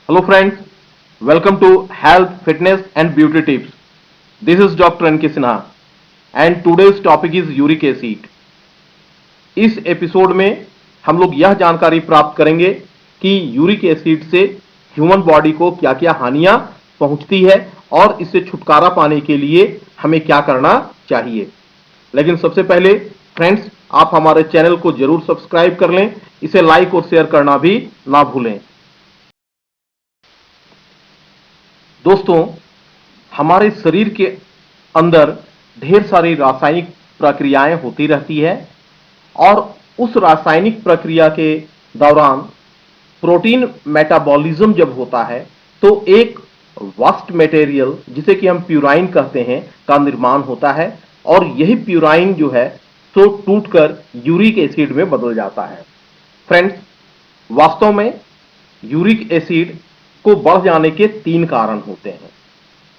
Hello friends, welcome to Health, Fitness and Beauty Tips. This is Dr. N.K. Sinha and today's topic is uric acid. इस episode में हम लोग यह जानकारी प्राप्त करेंगे कि यूरिक एसिड से ह्यूमन बॉडी को क्या क्या हानियां पहुंचती है और इससे छुटकारा पाने के लिए हमें क्या करना चाहिए। लेकिन सबसे पहले फ्रेंड्स, आप हमारे चैनल को जरूर सब्सक्राइब कर लें, इसे लाइक और शेयर करना भी ना भूलें। दोस्तों, हमारे शरीर के अंदर ढेर सारी रासायनिक प्रक्रियाएं होती रहती है और उस रासायनिक प्रक्रिया के दौरान प्रोटीन मेटाबॉलिज्म जब होता है तो एक वास्ट मटेरियल जिसे कि हम प्यूराइन कहते हैं का निर्माण होता है और यही प्यूराइन जो है तो टूटकर यूरिक एसिड में बदल जाता है। फ्रेंड्स, वास्तव में यूरिक एसिड को बढ़ जाने के 3 कारण होते हैं।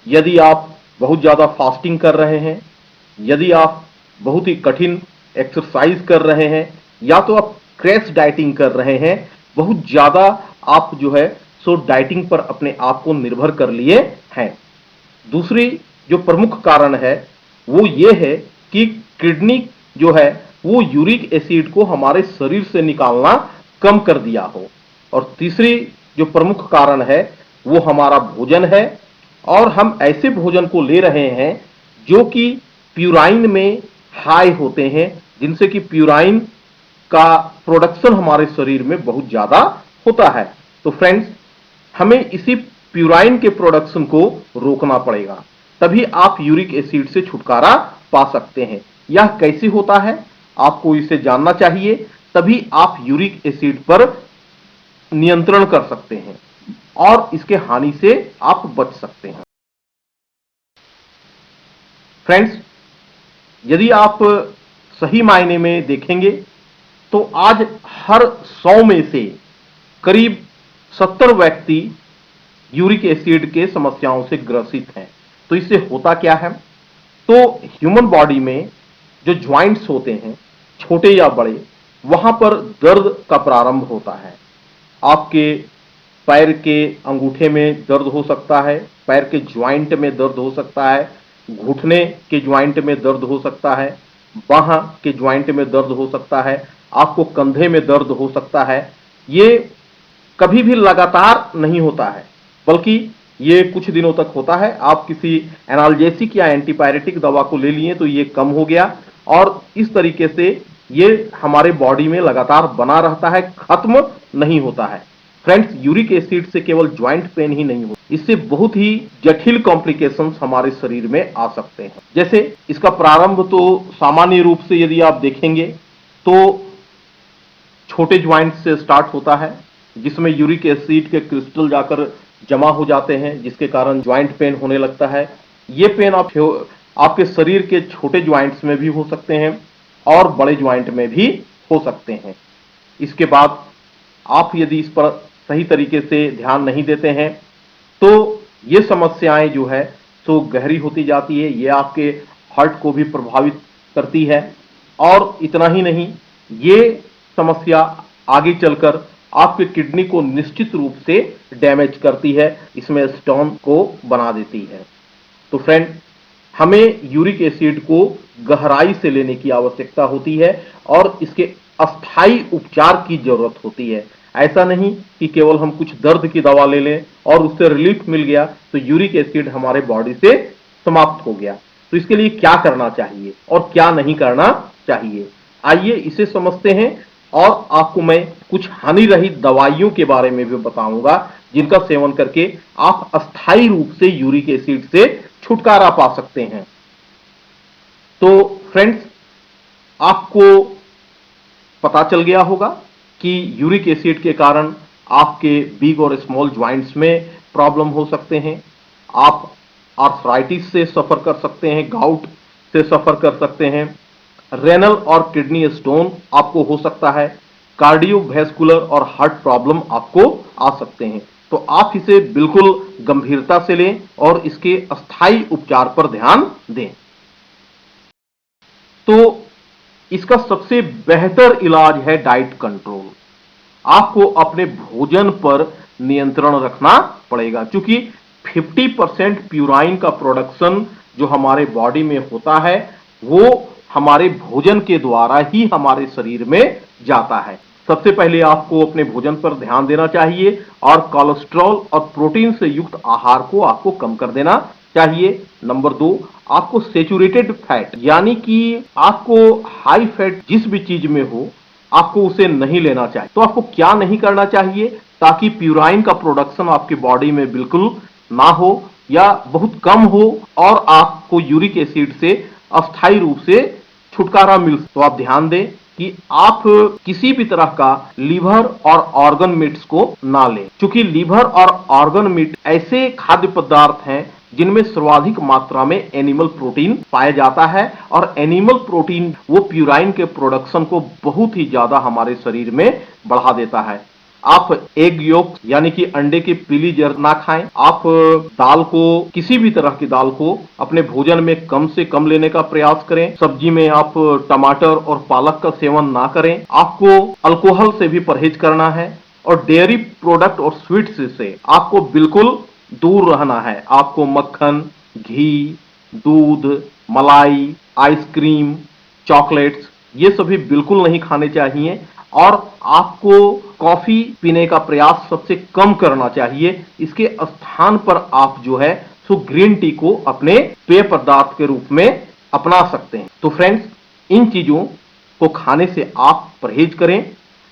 यदि आप बहुत ज्यादा फास्टिंग कर रहे हैं, यदि आप बहुत ही कठिन एक्सरसाइज कर रहे हैं, या तो आप क्रैश डाइटिंग कर रहे हैं, बहुत ज्यादा आप जो है सो डाइटिंग पर अपने आप को निर्भर कर लिए हैं। दूसरी जो प्रमुख कारण है वो ये है कि किडनी जो है वो यूरिक एसिड को हमारे शरीर से निकालना कम कर दिया हो। और तीसरी जो प्रमुख कारण है वो हमारा भोजन है और हम ऐसे भोजन को ले रहे हैं जो कि प्यूराइन में हाई होते हैं, जिनसे कि प्यूराइन का प्रोडक्शन हमारे शरीर में बहुत ज्यादा होता है। तो फ्रेंड्स, हमें इसी प्यूराइन के प्रोडक्शन को रोकना पड़ेगा, तभी आप यूरिक एसिड से छुटकारा पा सकते हैं। यह कैसे होता है आपको इसे जानना चाहिए, तभी आप यूरिक एसिड पर नियंत्रण कर सकते हैं और इसके हानि से आप बच सकते हैं। फ्रेंड्स, यदि आप सही मायने में देखेंगे तो आज हर 100 में से करीब 70 व्यक्ति यूरिक एसिड के समस्याओं से ग्रसित हैं। तो इससे होता क्या है, तो ह्यूमन बॉडी में जो ज्वाइंट्स होते हैं, छोटे या बड़े, वहां पर दर्द का प्रारंभ होता है। आपके पैर के अंगूठे में दर्द हो सकता है, पैर के ज्वाइंट में दर्द हो सकता है, घुटने के ज्वाइंट में दर्द हो सकता है, बाह के ज्वाइंट में दर्द हो सकता है, आपको कंधे में दर्द हो सकता है। ये कभी भी लगातार नहीं होता है, बल्कि ये कुछ दिनों तक होता है। आप किसी एनाल्जेसिक या एंटीपायरेटिक दवा को ले लिए तो ये कम हो गया और इस तरीके से ये हमारे बॉडी में लगातार बना रहता है, खत्म नहीं होता है। फ्रेंड्स, यूरिक एसिड से केवल ज्वाइंट पेन ही नहीं होता, इससे बहुत ही जटिल कॉम्प्लिकेशंस हमारे शरीर में आ सकते हैं। जैसे इसका प्रारंभ तो सामान्य रूप से यदि आप देखेंगे तो छोटे ज्वाइंट से स्टार्ट होता है, जिसमें यूरिक एसिड के क्रिस्टल जाकर जमा हो जाते हैं, जिसके कारण ज्वाइंट पेन होने लगता है। ये पेन आपके शरीर के छोटे ज्वाइंट्स में भी हो सकते हैं और बड़े ज्वाइंट में भी हो सकते हैं। इसके बाद आप यदि इस पर सही तरीके से ध्यान नहीं देते हैं तो ये समस्याएं जो है तो गहरी होती जाती है। ये आपके हार्ट को भी प्रभावित करती है और इतना ही नहीं, ये समस्या आगे चलकर आपके किडनी को निश्चित रूप से डैमेज करती है, इसमें स्टोन को बना देती है। तो फ्रेंड, हमें यूरिक एसिड को गहराई से लेने की आवश्यकता होती है और इसके अस्थायी उपचार की जरूरत होती है। ऐसा नहीं कि केवल हम कुछ दर्द की दवा ले लें और उससे रिलीफ मिल गया तो यूरिक एसिड हमारे बॉडी से समाप्त हो गया। तो इसके लिए क्या करना चाहिए और क्या नहीं करना चाहिए, आइए इसे समझते हैं और आपको मैं कुछ हानि रहित दवाइयों के बारे में भी बताऊंगा जिनका सेवन करके आप अस्थायी रूप से यूरिक एसिड से छुटकारा पा सकते हैं। तो फ्रेंड्स, आपको पता चल गया होगा कि यूरिक एसिड के कारण आपके बिग और स्मॉल ज्वाइंट्स में प्रॉब्लम हो सकते हैं। आप आर्थराइटिस से सफर कर सकते हैं, गाउट से सफर कर सकते हैं, रेनल और किडनी स्टोन आपको हो सकता है, कार्डियोवैस्कुलर और हार्ट प्रॉब्लम आपको आ सकते हैं। तो आप इसे बिल्कुल गंभीरता से लें और इसके अस्थायी उपचार पर ध्यान दें। तो इसका सबसे बेहतर इलाज है डाइट कंट्रोल। आपको अपने भोजन पर नियंत्रण रखना पड़ेगा, क्योंकि 50% प्यूराइन का प्रोडक्शन जो हमारे बॉडी में होता है वो हमारे भोजन के द्वारा ही हमारे शरीर में जाता है। सबसे पहले आपको अपने भोजन पर ध्यान देना चाहिए और कोलेस्ट्रॉल और प्रोटीन से युक्त आहार को आपको कम कर देना चाहिए। नंबर 2, आपको सेचुरेटेड फैट यानी कि आपको हाई फैट जिस भी चीज में हो आपको उसे नहीं लेना चाहिए। तो आपको क्या नहीं करना चाहिए ताकि प्यूराइन का प्रोडक्शन आपके बॉडी में बिल्कुल ना हो या बहुत कम हो और आपको यूरिक एसिड से अस्थायी रूप से छुटकारा मिल। तो आप ध्यान दें कि आप किसी भी तरह का लीवर और ऑर्गन मीट्स को ना लें, क्योंकि लीवर और ऑर्गन मीट ऐसे खाद्य पदार्थ हैं जिनमें सर्वाधिक मात्रा में एनिमल प्रोटीन पाया जाता है और एनिमल प्रोटीन वो प्यूराइन के प्रोडक्शन को बहुत ही ज्यादा हमारे शरीर में बढ़ा देता है। आप एग योक यानी कि अंडे की पीली जड़ ना खाएं। आप दाल को, किसी भी तरह की दाल को अपने भोजन में कम से कम लेने का प्रयास करें। सब्जी में आप टमाटर और पालक का सेवन ना करें। आपको अल्कोहल से भी परहेज करना है और डेयरी प्रोडक्ट और स्वीट्स से आपको बिल्कुल दूर रहना है। आपको मक्खन, घी, दूध, मलाई, आइसक्रीम, चॉकलेट्स ये सभी बिल्कुल नहीं खाने चाहिए और आपको कॉफी पीने का प्रयास सबसे कम करना चाहिए। इसके स्थान पर आप जो है सो ग्रीन टी को अपने पेय पदार्थ के रूप में अपना सकते हैं। तो फ्रेंड्स, इन चीजों को खाने से आप परहेज करें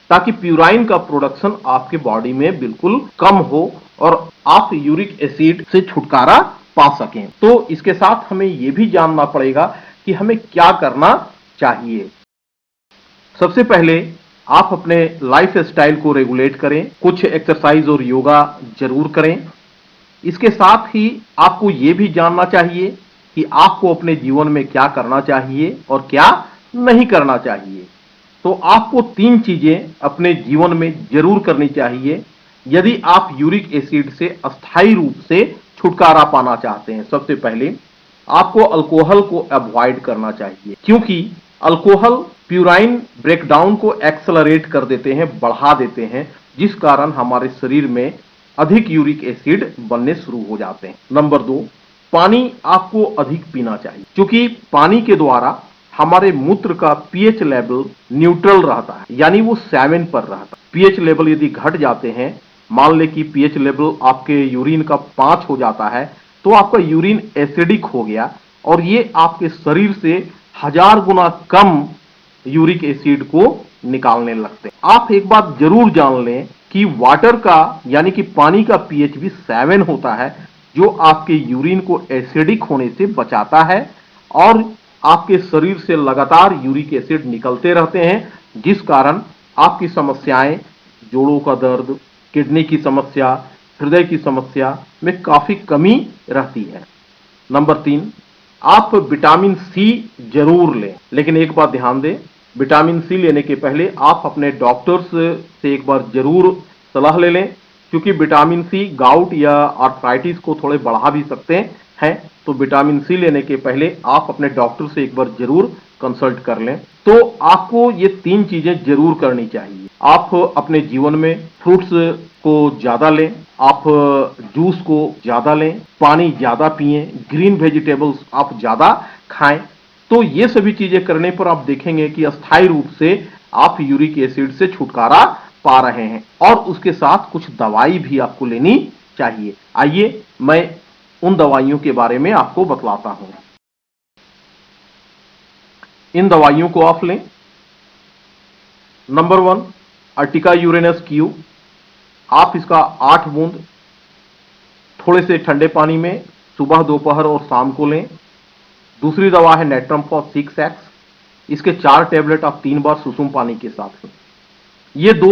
ताकि प्यूराइन का प्रोडक्शन आपके बॉडी में बिल्कुल कम हो और आप यूरिक एसिड से छुटकारा पा सकें। तो इसके साथ हमें यह भी जानना पड़ेगा कि हमें क्या करना चाहिए। सबसे पहले आप अपने लाइफ स्टाइल को रेगुलेट करें, कुछ एक्सरसाइज और योगा जरूर करें। इसके साथ ही आपको यह भी जानना चाहिए कि आपको अपने जीवन में क्या करना चाहिए और क्या नहीं करना चाहिए। तो आपको 3 चीजें अपने जीवन में जरूर करनी चाहिए यदि आप यूरिक एसिड से अस्थायी रूप से छुटकारा पाना चाहते हैं। सबसे पहले आपको अल्कोहल को अवॉइड करना चाहिए, क्योंकि अल्कोहल प्यूराइन ब्रेकडाउन को एक्सेलरेट कर देते हैं, बढ़ा देते हैं, जिस कारण हमारे शरीर में अधिक यूरिक एसिड बनने शुरू हो जाते हैं। नंबर 2, पानी आपको अधिक पीना चाहिए, क्योंकि पानी के द्वारा हमारे मूत्र का पीएच लेवल न्यूट्रल रहता है, यानी वो 7 पर रहता है। पीएच लेवल यदि घट जाते हैं, मान ले कि पीएच लेवल आपके यूरिन का 5 हो जाता है, तो आपका यूरिन एसिडिक हो गया और ये आपके शरीर से 1000 गुना कम यूरिक एसिड को निकालने लगते हैं। आप एक बात जरूर जान लें कि वाटर का यानी कि पानी का पीएच भी 7 होता है, जो आपके यूरिन को एसिडिक होने से बचाता है और आपके शरीर से लगातार यूरिक एसिड निकलते रहते हैं, जिस कारण आपकी समस्याएं, जोड़ों का दर्द, किडनी की समस्या, हृदय की समस्या में काफी कमी रहती है। नंबर 3, आप विटामिन सी जरूर लें, लेकिन एक बात ध्यान दें, विटामिन सी लेने के पहले आप अपने डॉक्टर्स से एक बार जरूर सलाह ले लें, क्योंकि विटामिन सी गाउट या आर्थराइटिस को थोड़े बढ़ा भी सकते हैं। तो विटामिन सी लेने के पहले आप अपने डॉक्टर से एक बार जरूर कंसल्ट कर लें। तो आपको ये 3 चीजें जरूर करनी चाहिए। आप अपने जीवन में फ्रूट्स को ज्यादा लें, आप जूस को ज्यादा लें, पानी ज्यादा पिएं, ग्रीन वेजिटेबल्स आप ज्यादा खाएं। तो ये सभी चीजें करने पर आप देखेंगे कि अस्थायी रूप से आप यूरिक एसिड से छुटकारा पा रहे हैं और उसके साथ कुछ दवाई भी आपको लेनी चाहिए। आइए मैं उन दवाइयों के बारे में आपको बतलाता हूं। इन दवाइयों को आप लें। Number 1, Ertiga Uranus Q. आप इसका 8 बूंद थोड़े से ठंडे पानी में सुबह, दोपहर और शाम को लें। दूसरी दवा है नेट्रम फॉर 6X। इसके 4 टैबलेट आप 3 बार सुसुम पानी के साथ लें। ये 2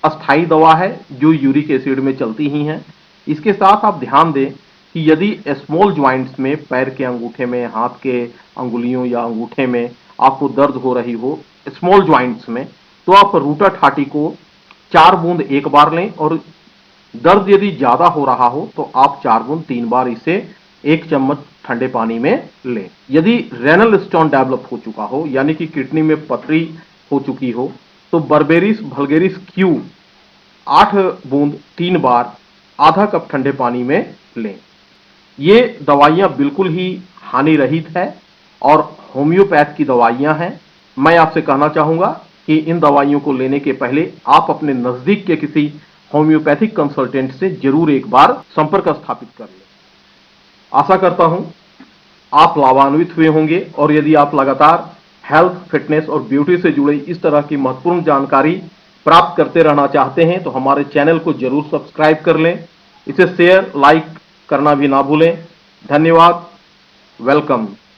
अस्थाई दवा है जो यूरिक एसिड में चलती ही हैं। इसके साथ आप ध्यान दें कि यदि स्मॉल ज्वाइंट्स में, पैर के अंगूठे में, हाथ के अंगुलियों या अंगूठे में आपको दर्द हो रही हो, स्मॉल ज्वाइंट्स में, तो आप रूटा ठाटी को 4 बूंद 1 बार लें और दर्द यदि ज्यादा हो रहा हो तो आप 4 बूंद 3 बार इसे 1 चम्मच ठंडे पानी में लें। यदि रेनल स्टोन डेवलप हो चुका हो, यानी कि किडनी में पथरी हो चुकी हो, तो बर्बेरिस वल्गेरिस क्यू 8 बूंद 3 बार आधा कप ठंडे पानी में लें। ये दवाइयां बिल्कुल ही हानि रहित है और होम्योपैथ की दवाइयां हैं। मैं आपसे कहना चाहूंगा कि इन दवाइयों को लेने के पहले आप अपने नजदीक के किसी होम्योपैथिक कंसल्टेंट से जरूर एक बार संपर्क स्थापित कर लें। आशा करता हूं आप लाभान्वित हुए होंगे और यदि आप लगातार हेल्थ, फिटनेस और ब्यूटी से जुड़े इस तरह की महत्वपूर्ण जानकारी प्राप्त करते रहना चाहते हैं तो हमारे चैनल को जरूर सब्सक्राइब कर लें। इसे शेयर, लाइक करना भी ना भूलें। धन्यवाद। वेलकम।